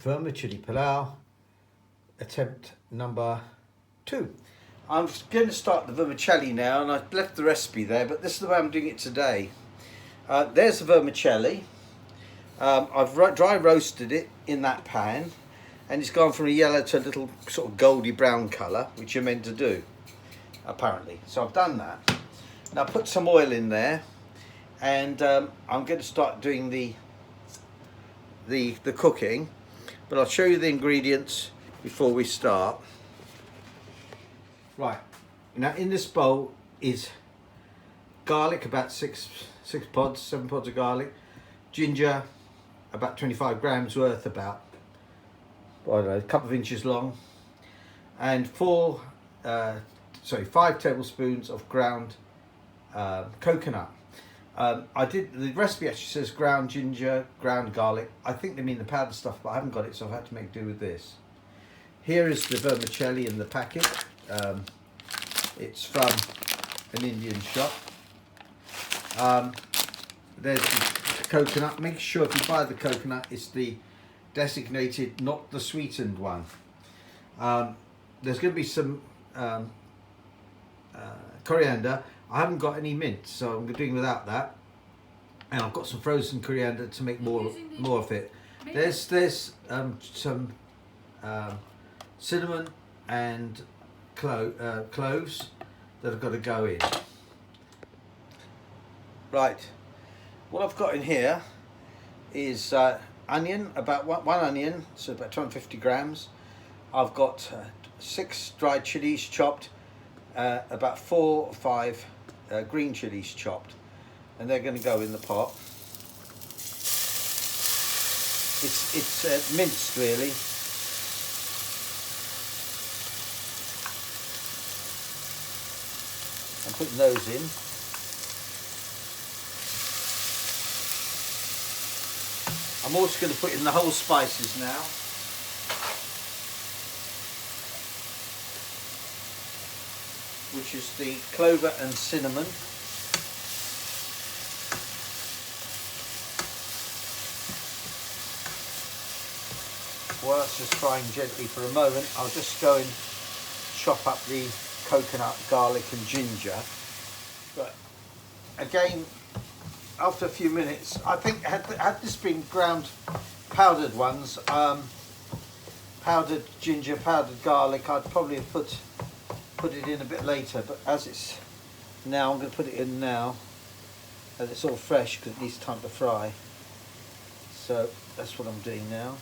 Vermicelli Pillau, attempt number 2. I'm going to start the vermicelli now, and I've left the recipe there, but this is the way I'm doing it today. There's the vermicelli. I've dry roasted it in that pan, and it's gone from a yellow to a little sort of goldy brown colour, which you're meant to do, apparently. So I've done that. Now put some oil in there, and I'm going to start doing the cooking, but I'll show you the ingredients before we start. Right, now in this bowl is garlic, about 7 pods of garlic, ginger, about 25 grams worth, about, I don't know, a couple of inches long, and 5 tablespoons of ground coconut. The recipe actually says ground ginger, ground garlic. I think they mean the powdered stuff, but I haven't got it, so I've had to make do with this. Here is the vermicelli in the packet. It's from an Indian shop. There's the coconut. Make sure if you buy the coconut, it's the desiccated, not the sweetened one. There's going to be some coriander. I haven't got any mince, so I'm doing without that. And I've got some frozen coriander to make more of it. There's some cinnamon and cloves that have got to go in. Right, what I've got in here is onion, about one onion, so about 250 grams. I've got 6 dried chillies chopped, about 4 or 5 green chillies chopped, and they're going to go in the pot. It's minced, really. I'm putting those in. I'm also going to put in the whole spices now. Which is the clover and cinnamon. While it's just frying gently for a moment, I'll just go and chop up the coconut, garlic and ginger. But again, after a few minutes, I think had this been ground powdered ones, powdered ginger, powdered garlic, I'd probably have put it in a bit later, but as it's now, I'm going to put it in now as it's all fresh because it needs time to fry. So that's what I'm doing now.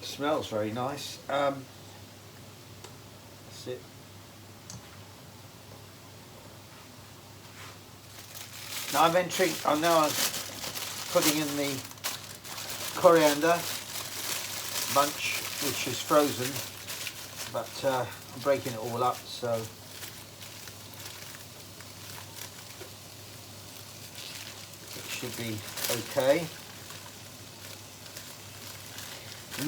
Smells very nice. That's it. Now I'm now putting in the coriander bunch, which is frozen, but I'm breaking it all up, so it should be okay. The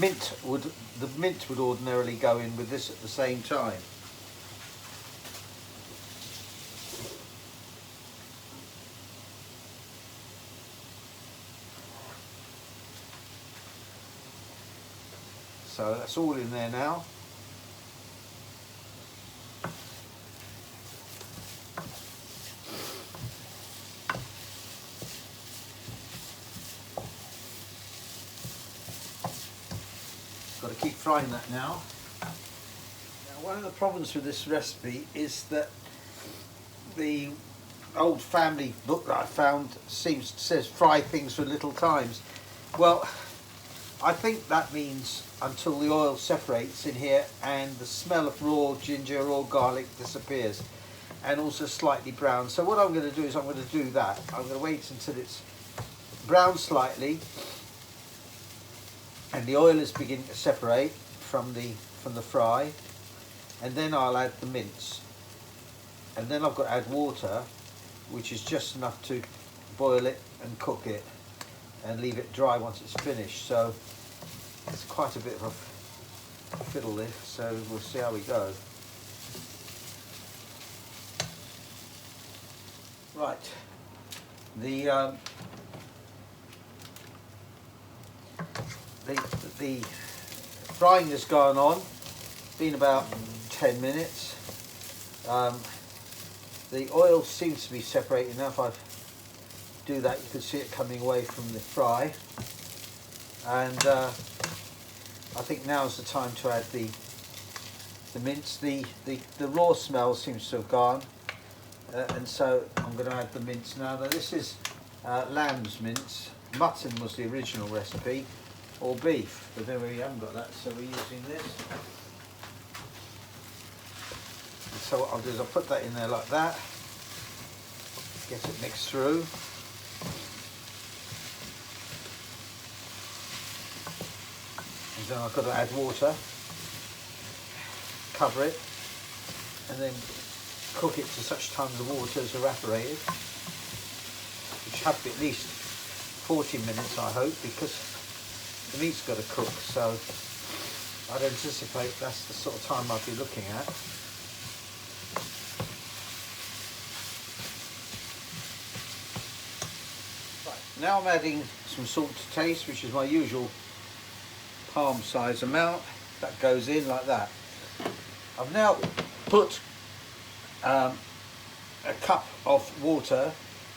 mint would ordinarily go in with this at the same time. So that's all in there now. Got to keep frying that now. Now, one of the problems with this recipe is that the old family book that I found says fry things for little times. Well, I think that means until the oil separates in here and the smell of raw ginger, raw garlic disappears, and also slightly brown. So what I'm going to do is I'm going to do that. I'm going to wait until it's brown slightly and the oil is beginning to separate from the fry, and then I'll add the mince, and then I've got to add water, which is just enough to boil it and cook it and leave it dry once it's finished. So it's quite a bit of a fiddle this, so we'll see how we go. Right, the frying has gone on, been about 10 minutes. The oil seems to be separating now. If I do that, you can see it coming away from the fry, and I think now's the time to add the mince. The raw smell seems to have gone, and so I'm going to add the mince now. Now this is lamb's mince. Mutton was the original recipe, or beef, but then we haven't got that, so we're using this. And so what I'll do is I'll put that in there like that, get it mixed through. And then I've got to add water, cover it, and then cook it to such time the water has evaporated, which have to be at least 40 minutes, I hope, because the meat's got to cook, so I'd anticipate that's the sort of time I'll be looking at. Right, now I'm adding some salt to taste, which is my usual palm size amount. That goes in like that. I've now put a cup of water,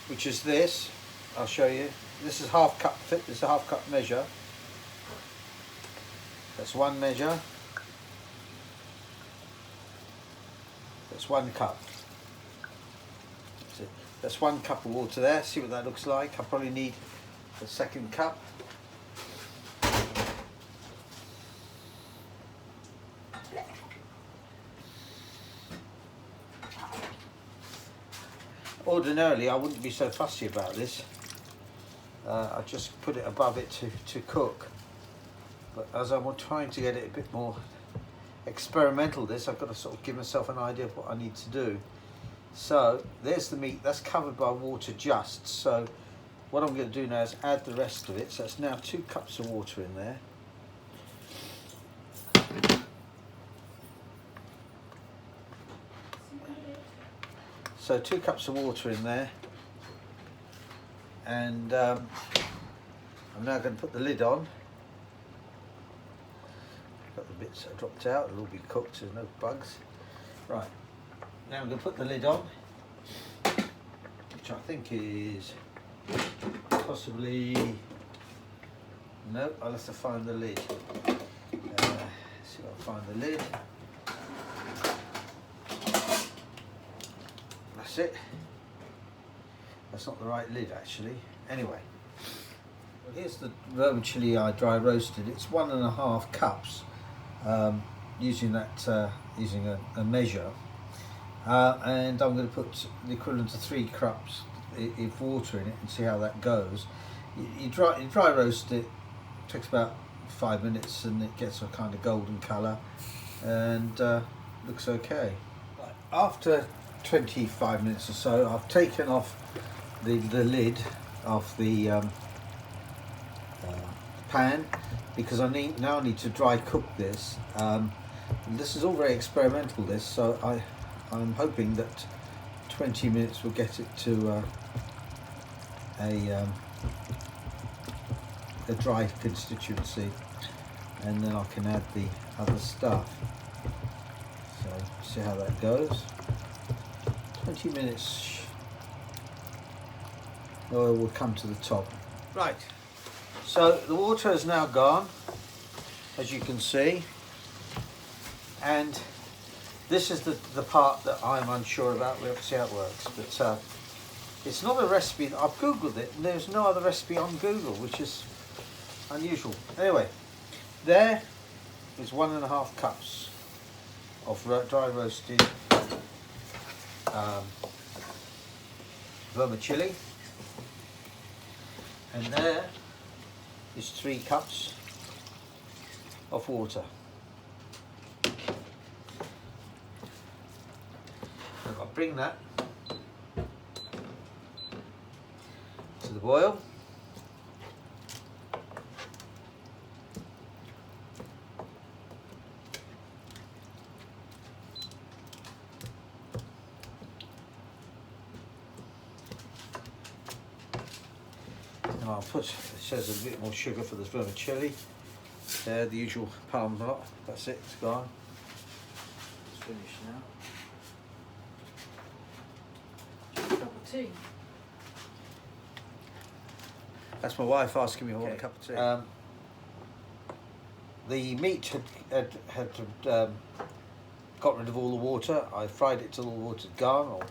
which is this. I'll show you. This is half cup fit. This is a half cup measure. That's one measure. That's 1 cup. That's 1 cup of water there. See what that looks like. I probably need the 2nd cup. Ordinarily I wouldn't be so fussy about this. I just put it above it to cook. But as I'm trying to get it a bit more experimental, I've got to sort of give myself an idea of what I need to do. So there's the meat, that's covered by water just. So what I'm going to do now is add the rest of it. So it's now 2 cups of water in there. So 2 cups of water in there, and I'm now going to put the lid on. Got the bits that dropped out, it'll all be cooked, so there's no bugs. Right, now I'm going to put the lid on, which I think is possibly, no, I'll have to find the lid. See if I can find the lid. That's it. That's not the right lid actually. Anyway, here's the vermicelli I dry roasted. It's 1.5 cups. Using that, using a measure, and I'm going to put the equivalent of 3 cups of water in it and see how that goes. You dry roast it. Takes about 5 minutes, and it gets a kind of golden colour, and looks okay. Right. After 25 minutes or so, I've taken off the lid of the pan, because I now need to dry cook this. This is all very experimental, so I'm hoping that 20 minutes will get it to a dry consistency, and then I can add the other stuff. So see how that goes. 20 minutes, oil will come to the top. Right, so the water is now gone, as you can see, and this is the part that I'm unsure about. We'll see how it works, but it's not a recipe. I've googled it and there's no other recipe on Google, which is unusual. Anyway, there is 1.5 cups of dry roasted vermicelli, and there is 3 cups of water. bring that to the boil. And I'll put, it says a bit more sugar for this vermicelli. There, the usual palm lot. That's it, it's gone. It's finished now. Just a cup of tea. That's my wife asking me if I want a cup of tea. The meat had got rid of all the water. I fried it till the water had gone,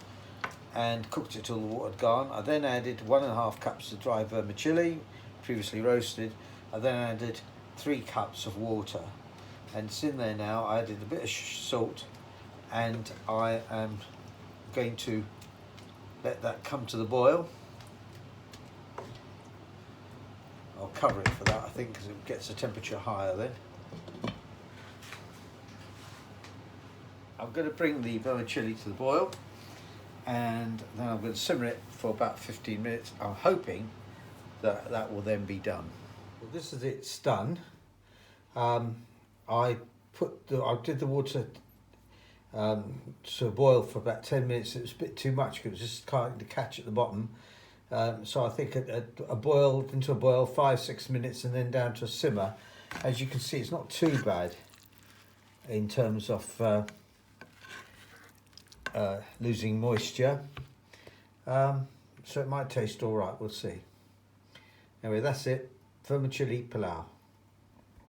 and cooked it till the water had gone. I then added 1.5 cups of dry vermicelli, previously roasted. I then added 3 cups of water, and it's in there now. I added a bit of salt, and I am going to let that come to the boil. I'll cover it for that, I think, because it gets the temperature higher then. I'm going to bring the vermicelli to the boil, and then I'm going to simmer it for about 15 minutes. I'm hoping that that will then be done. Well, this is it, it's done. I did the water to boil for about 10 minutes. It was a bit too much because it was just kind of catch at the bottom. So I think a boil into a boil 5-6 minutes and then down to a simmer. As you can see, it's not too bad in terms of losing moisture. So it might taste all right, we'll see. Anyway, that's it. Vermicelli Pillau.